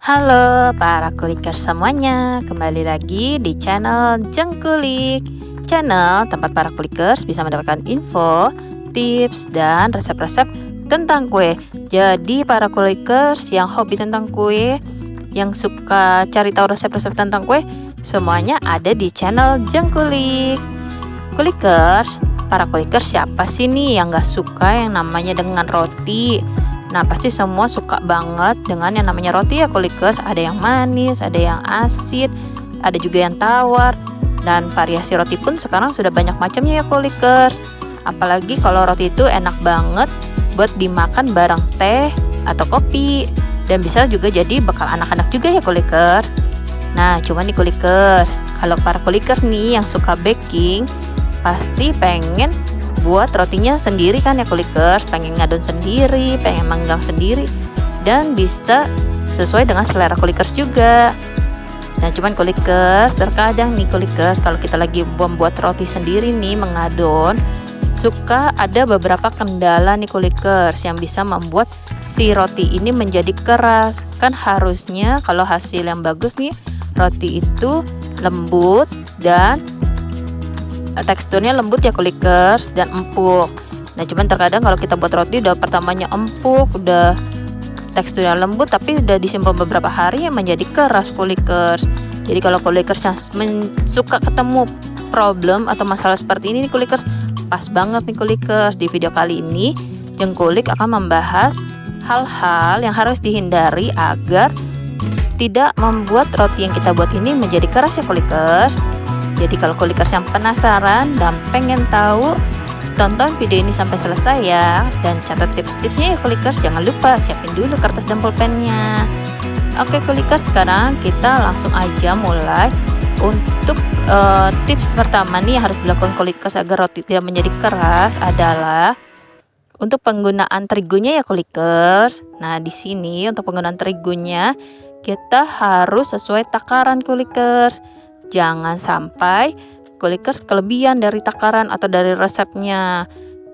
Halo para kuliker semuanya, kembali lagi di channel Jengkulik. Channel tempat para kulikers bisa mendapatkan info, tips, dan resep-resep tentang kue. Jadi para kulikers yang hobi tentang kue, yang suka cari tahu resep-resep tentang kue, semuanya ada di channel Jengkulik. Kulikers, para kulikers siapa sih nih yang gak suka yang namanya dengan roti? Nah, pasti semua suka banget dengan yang namanya roti ya kulikers. Ada yang manis, ada yang asin, ada juga yang tawar. Dan variasi roti pun sekarang sudah banyak macamnya ya kulikers. Apalagi kalau roti itu enak banget buat dimakan bareng teh atau kopi. Dan bisa juga jadi bekal anak-anak juga ya kulikers. Nah, cuman nih kulikers, kalau para kulikers nih yang suka baking, pasti pengen buat rotinya sendiri kan ya kulikers, pengen ngadon sendiri, pengen manggang sendiri, dan bisa sesuai dengan selera kulikers juga. Nah, cuman kulikers, terkadang nih kulikers, kalau kita lagi membuat roti sendiri nih, mengadon, suka ada beberapa kendala nih kulikers yang bisa membuat si roti ini menjadi keras. Kan harusnya kalau hasil yang bagus nih, roti itu lembut dan teksturnya lembut ya kulikers dan empuk. Nah, cuman terkadang kalau kita buat roti udah pertamanya empuk, udah teksturnya lembut, tapi udah disimpan beberapa hari yang menjadi keras kulikers. Jadi kalau kulikers yang suka ketemu problem atau masalah seperti ini nih kulikers, pas banget nih kulikers. Di video kali ini Jengkulik akan membahas hal-hal yang harus dihindari agar tidak membuat roti yang kita buat ini menjadi keras ya kulikers. Jadi kalau kulikers yang penasaran dan pengen tahu, tonton video ini sampai selesai ya. Dan catat tips-tipsnya ya kulikers. Jangan lupa siapin dulu kertas dan pulpennya. Oke kulikers, sekarang kita langsung aja mulai. Untuk tips pertama nih yang harus dilakukan kulikers agar roti tidak menjadi keras adalah untuk penggunaan terigunya ya kulikers. Nah, di sini untuk penggunaan terigunya kita harus sesuai takaran kulikers. Jangan sampai kulikers kelebihan dari takaran atau dari resepnya.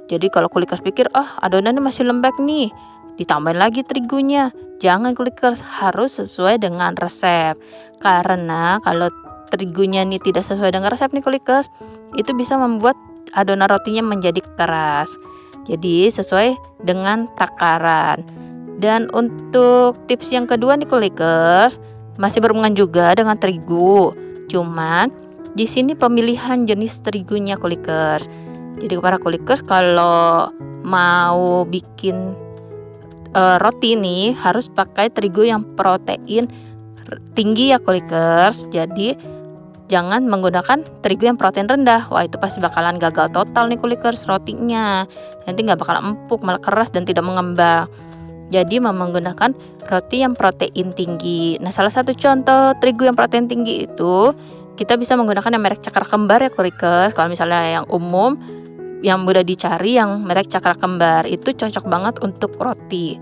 Jadi kalau kulikers pikir, adonannya masih lembek nih, ditambahin lagi terigunya. Jangan kulikers, harus sesuai dengan resep. Karena kalau terigunya nih tidak sesuai dengan resep nih kulikers, itu bisa membuat adonan rotinya menjadi keras. Jadi sesuai dengan takaran. Dan untuk tips yang kedua nih kulikers, masih berhubungan juga dengan terigu. Cuman di sini pemilihan jenis terigunya kulikers. Jadi para kulikers kalau mau bikin roti nih harus pakai terigu yang protein tinggi ya kulikers. Jadi jangan menggunakan terigu yang protein rendah. Wah, itu pasti bakalan gagal total nih kulikers rotinya. Nanti nggak bakal empuk, malah keras dan tidak mengembang. Jadi menggunakan roti yang protein tinggi. Nah, salah satu contoh terigu yang protein tinggi itu kita bisa menggunakan yang merek Cakra Kembar ya kulikers. Kalau misalnya yang umum yang mudah dicari yang merek Cakra Kembar itu cocok banget untuk roti.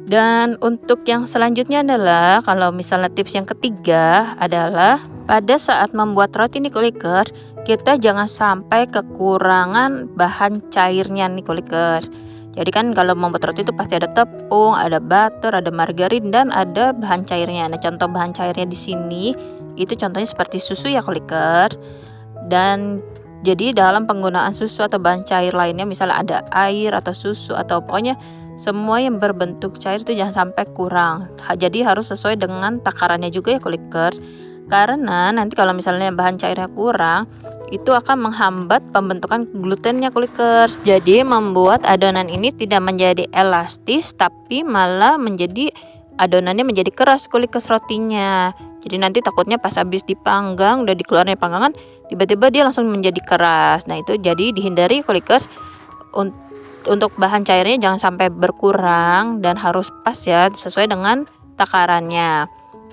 Dan untuk yang selanjutnya adalah kalau misalnya tips yang ketiga adalah pada saat membuat roti nih kulikers, kita jangan sampai kekurangan bahan cairnya nih kulikers. Jadi kan kalau membuat roti itu pasti ada tepung, ada butter, ada margarin, dan ada bahan cairnya. Nah, contoh bahan cairnya di sini itu contohnya seperti susu ya kulikers. Dan jadi dalam penggunaan susu atau bahan cair lainnya, misalnya ada air atau susu atau pokoknya semua yang berbentuk cair itu jangan sampai kurang. Jadi harus sesuai dengan takarannya juga ya kulikers. Karena nanti kalau misalnya bahan cairnya kurang, itu akan menghambat pembentukan glutennya kulikers. Jadi membuat adonan ini tidak menjadi elastis, tapi malah menjadi adonannya menjadi keras kulikers rotinya. Jadi nanti takutnya pas habis dipanggang, udah dikeluarin dari panggangan, tiba-tiba dia langsung menjadi keras. Nah, itu jadi dihindari kulikers. Untuk bahan cairnya jangan sampai berkurang dan harus pas ya, sesuai dengan takarannya.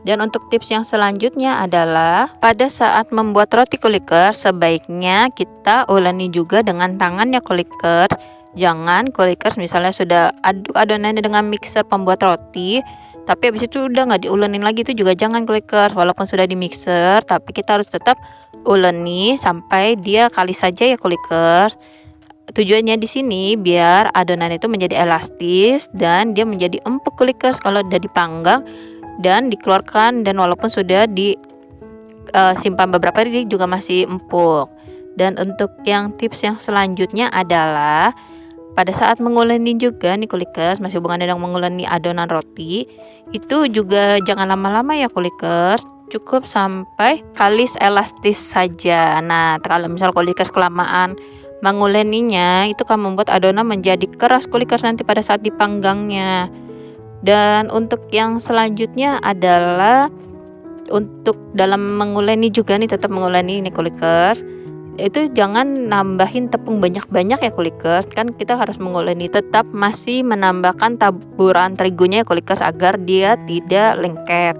Dan untuk tips yang selanjutnya adalah pada saat membuat roti kulikers, sebaiknya kita uleni juga dengan tangan ya kulikers. Jangan kulikers misalnya sudah aduk adonannya dengan mixer pembuat roti, tapi habis itu udah nggak diulenin lagi, itu juga jangan kulikers. Walaupun sudah di mixer, tapi kita harus tetap uleni sampai dia kalis saja ya kulikers. Tujuannya di sini biar adonan itu menjadi elastis dan dia menjadi empuk kulikers. Kalau udah dipanggang dan dikeluarkan, dan walaupun sudah disimpan beberapa hari juga masih empuk. Dan untuk yang tips yang selanjutnya adalah pada saat menguleni juga nih kulikers, masih hubungan dengan menguleni adonan roti, itu juga jangan lama-lama ya kulikers, cukup sampai kalis elastis saja. Nah, kalau misal kulikers kelamaan menguleninya, itu akan membuat adonan menjadi keras kulikers nanti pada saat dipanggangnya. Dan untuk yang selanjutnya adalah untuk dalam menguleni juga nih, tetap menguleni nih kulikers, itu jangan nambahin tepung banyak-banyak ya kulikers, kan kita harus menguleni, tetap masih menambahkan taburan terigunya ya kulikers agar dia tidak lengket.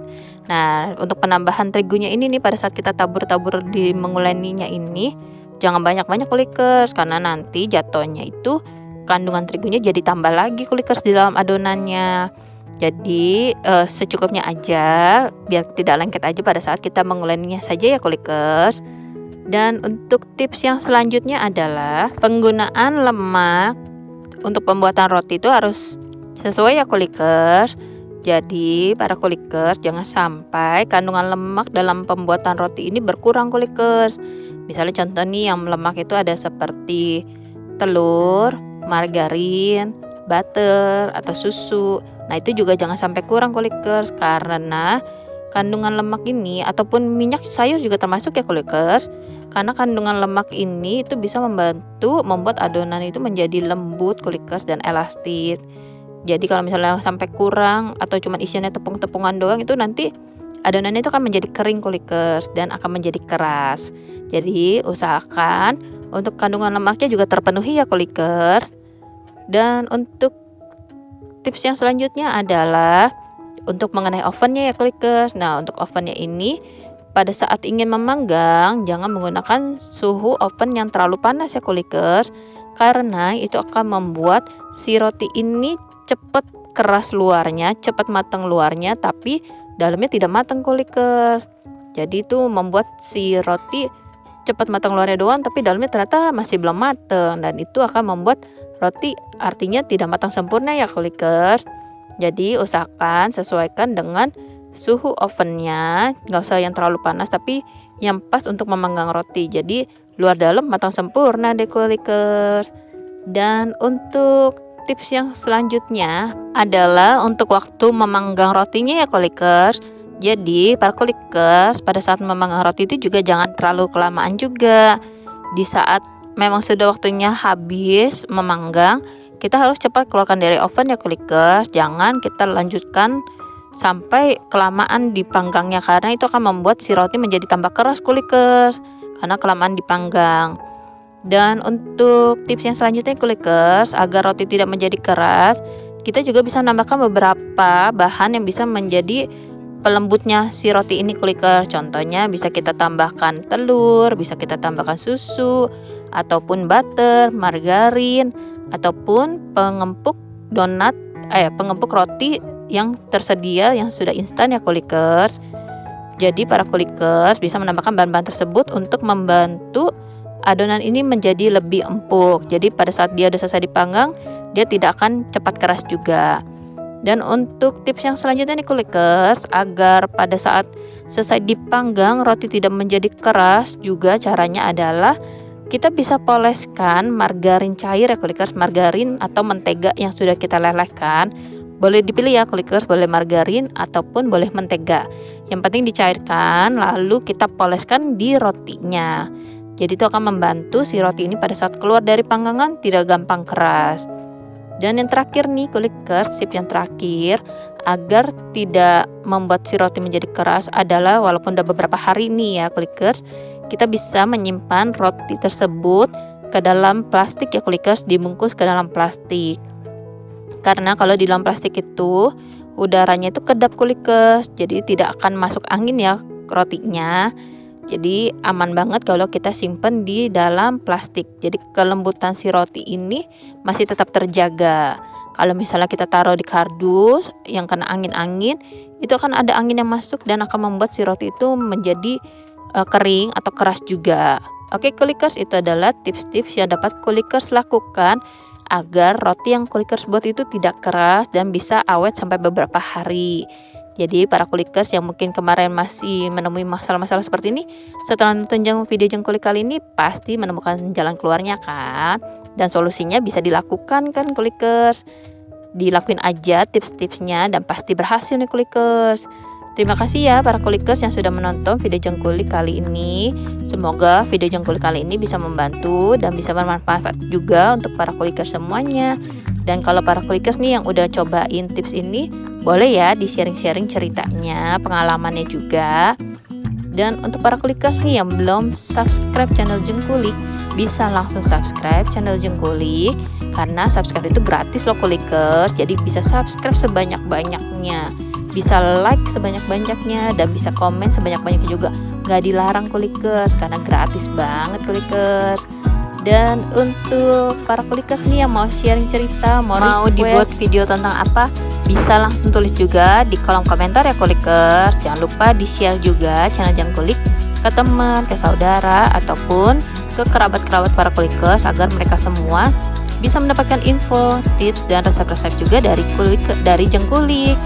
Nah, untuk penambahan terigunya ini nih, pada saat kita tabur-tabur di menguleninya ini jangan banyak-banyak kulikers, karena nanti jatuhnya itu kandungan terigunya jadi tambah lagi kulikers di dalam adonannya. Jadi secukupnya aja, biar tidak lengket aja pada saat kita menguleninya saja ya kulikers. Dan untuk tips yang selanjutnya adalah penggunaan lemak untuk pembuatan roti itu harus sesuai ya kulikers. Jadi para kulikers, jangan sampai kandungan lemak dalam pembuatan roti ini berkurang kulikers. Misalnya contoh nih, yang lemak itu ada seperti telur, margarin, butter, atau susu. Nah, itu juga jangan sampai kurang kulikers, karena kandungan lemak ini ataupun minyak sayur juga termasuk ya kulikers. Karena kandungan lemak ini itu bisa membantu membuat adonan itu menjadi lembut kulikers dan elastis. Jadi kalau misalnya sampai kurang atau cuma isiannya tepung-tepungan doang, itu nanti adonannya itu akan menjadi kering kulikers dan akan menjadi keras. Jadi usahakan untuk kandungan lemaknya juga terpenuhi ya kulikers. Dan untuk tips yang selanjutnya adalah untuk mengenai ovennya ya kulikers. Nah, untuk ovennya ini pada saat ingin memanggang, jangan menggunakan suhu oven yang terlalu panas ya kulikers, karena itu akan membuat si roti ini cepat keras luarnya, cepat matang luarnya, tapi dalamnya tidak matang kulikers. Jadi itu membuat si roti cepat matang luarnya doang, tapi dalamnya ternyata masih belum matang, dan itu akan membuat roti artinya tidak matang sempurna ya kulikers. Jadi usahakan sesuaikan dengan suhu ovennya, nggak usah yang terlalu panas, tapi yang pas untuk memanggang roti. Jadi luar dalam matang sempurna deh kulikers. Dan untuk tips yang selanjutnya adalah untuk waktu memanggang rotinya ya kulikers. Jadi para kulikers, pada saat memanggang roti itu juga jangan terlalu kelamaan juga. Di saat memang sudah waktunya habis memanggang, kita harus cepat keluarkan dari oven ya kulikers. Jangan kita lanjutkan sampai kelamaan dipanggangnya, karena itu akan membuat si roti menjadi tambah keras kulikers karena kelamaan dipanggang. Dan untuk tips yang selanjutnya kulikers, agar roti tidak menjadi keras, kita juga bisa menambahkan beberapa bahan yang bisa menjadi pelembutnya si roti ini kulikers. Contohnya bisa kita tambahkan telur, bisa kita tambahkan susu, ataupun butter, margarin, ataupun pengempuk pengempuk roti yang tersedia yang sudah instan ya kulikers. Jadi para kulikers bisa menambahkan bahan-bahan tersebut untuk membantu adonan ini menjadi lebih empuk. Jadi pada saat dia sudah selesai dipanggang, dia tidak akan cepat keras juga. Dan untuk tips yang selanjutnya nih kulikers, agar pada saat selesai dipanggang roti tidak menjadi keras, juga caranya adalah kita bisa poleskan margarin cair ya kulikers, margarin atau mentega yang sudah kita lelehkan. Boleh dipilih ya kulikers, boleh margarin ataupun boleh mentega. Yang penting dicairkan lalu kita poleskan di rotinya. Jadi itu akan membantu si roti ini pada saat keluar dari panggangan tidak gampang keras. Dan yang terakhir nih kulikers, tip yang terakhir agar tidak membuat si roti menjadi keras adalah, walaupun udah beberapa hari nih ya kulikers, kita bisa menyimpan roti tersebut ke dalam plastik ya kulikers, dibungkus ke dalam plastik. Karena kalau di dalam plastik itu udaranya itu kedap kulikers, jadi tidak akan masuk angin ya rotinya. Jadi aman banget kalau kita simpan di dalam plastik. Jadi kelembutan si roti ini masih tetap terjaga. Kalau misalnya kita taruh di kardus yang kena angin-angin, itu akan ada angin yang masuk dan akan membuat si roti itu menjadi kering atau keras juga. Oke kulikers, itu adalah tips-tips yang dapat kulikers lakukan agar roti yang kulikers buat itu tidak keras dan bisa awet sampai beberapa hari. Jadi para kulikers yang mungkin kemarin masih menemui masalah-masalah seperti ini, setelah nonton video jengkulik kali ini pasti menemukan jalan keluarnya kan? Dan solusinya bisa dilakukan kan kulikers? Dilakuin aja tips-tipsnya dan pasti berhasil nih kulikers. Terima kasih ya para kulikers yang sudah menonton video jengkulik kali ini. Semoga video jengkulik kali ini bisa membantu dan bisa bermanfaat juga untuk para kulikers semuanya. Dan kalau para kulikers nih yang udah cobain tips ini, boleh ya di sharing-sharing ceritanya, pengalamannya juga. Dan untuk para kulikers nih yang belum subscribe channel Jengkulik, bisa langsung subscribe channel Jengkulik. Karena subscribe itu gratis loh kulikers, jadi bisa subscribe sebanyak-banyaknya, bisa like sebanyak-banyaknya, dan bisa komen sebanyak-banyaknya juga. Gak dilarang kulikers, karena gratis banget kulikers. Dan untuk para kulikers nih yang mau sharing cerita, mau dibuat video tentang apa, bisa langsung tulis juga di kolom komentar ya kulikers. Jangan lupa di share juga channel Jengkulik ke teman, ke saudara, ataupun ke kerabat-kerabat para kulikers agar mereka semua bisa mendapatkan info, tips, dan resep-resep juga dari Jengkulik.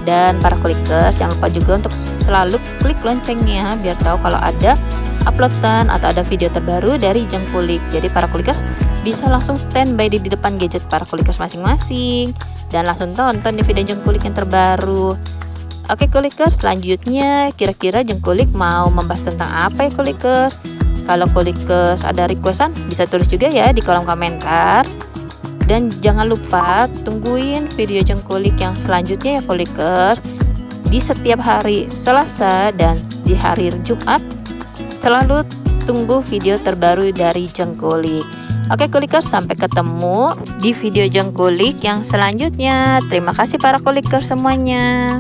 Dan para kulikers jangan lupa juga untuk selalu klik loncengnya biar tahu kalau ada uploadan atau ada video terbaru dari Jengkulik. Jadi para kulikers bisa langsung standby di depan gadget para kulikers masing-masing dan langsung tonton di video Jengkulik yang terbaru. Oke kulikers, selanjutnya kira-kira Jengkulik mau membahas tentang apa ya kulikers? Kalau kulikers ada requestan bisa tulis juga ya di kolom komentar. Dan jangan lupa tungguin video Jengkulik yang selanjutnya ya kulikers. Di setiap hari Selasa dan di hari Jumat selalu tunggu video terbaru dari Jengkulik. Oke kulikers, sampai ketemu di video Jengkulik yang selanjutnya. Terima kasih para kulikers semuanya.